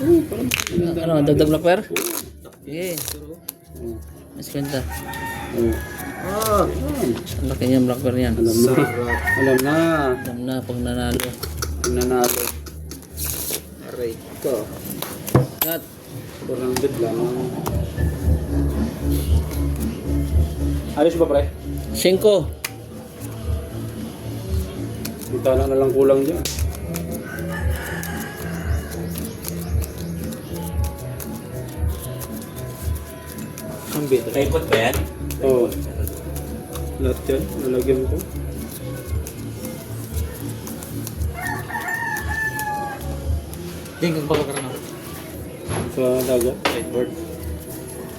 Ano, dagdag black pair? Sige. Mas kwenta. Ang laki niya black pair niyan. Alam na. Alam na pag nanalo. Nanalo. Aray ko. Cut. 400 lang. Ayos ba pre? 5. Bintana na lang kulang dyan. Ang bit. Taipot ba yan? Oo. Lahat yan. Nalagyan ko. Tingkang pagkakaroon. Sa dagat. Sideboard.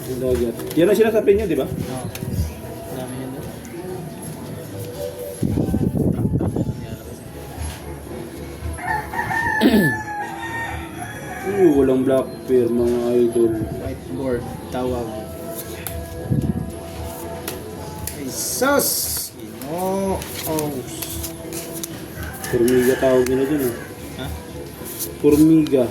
Sa dagat. Yan ang sinasabi niyo, di ba? Oo. Dami yun. Walang black pair mga idol. Whiteboard. Tawag. Ay, sus! Oh. Formiga tawag nila dyan eh. Ha? Formiga.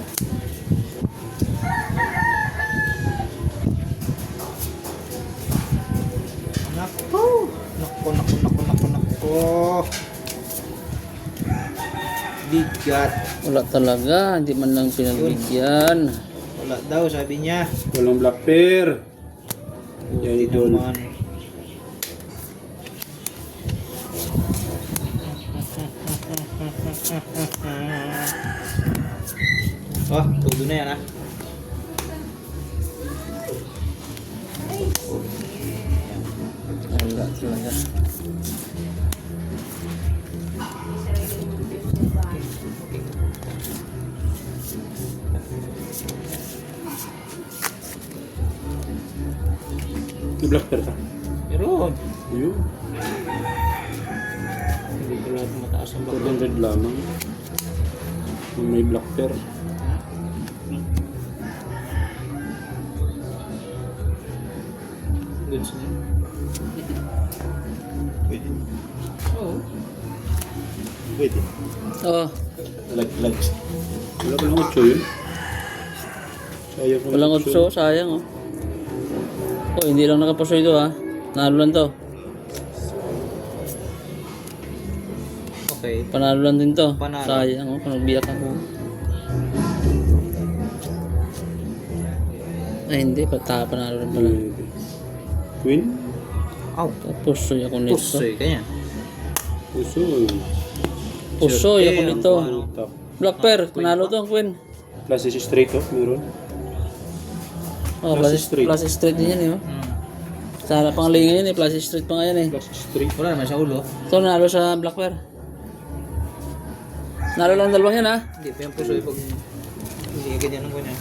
Nako. Bigat. Wala talaga. Hindi man lang pinagbigyan. Wala daw, sabi niya. Walang black pair. Yan idol. Oh, tudo na yan ah. Wala talaga. May black pair ka. Meron. Yun. Hindi ko lahat mataas ang bakla. 400 lamang. Kung may black pair. Goods na yun. Pwede. Oo. Pwede. Oh, Lag. Wala pa lang 8 yun. Sayang kung walang 8. Sayang oh. Oh, hindi lang nakapuso ito ha. Nanalo lang to. Okay. Panalo lang din to. Panalo. Sayang oh. Kung nagbiyak ako. Ay hindi. Panalo rin pala. Queen? Aw. Pusoy ako nito. Pusoy kanya. Pusoy. Pusoy ako nito. Top. Black pair. Panalo to ang queen. Plus is straight oh. Meron. Oh, Plus plus straight. plus straight din yan eh. Oh. Sa harap pangalingan yan eh. Plus straight pa nga yan eh. Plus is straight. Wala naman sa ulo. Ito nanalo sa black pair. Nanalo lang dalawang yan ha. Hindi pa yung pusoy pag hindi ganyan ang kanya.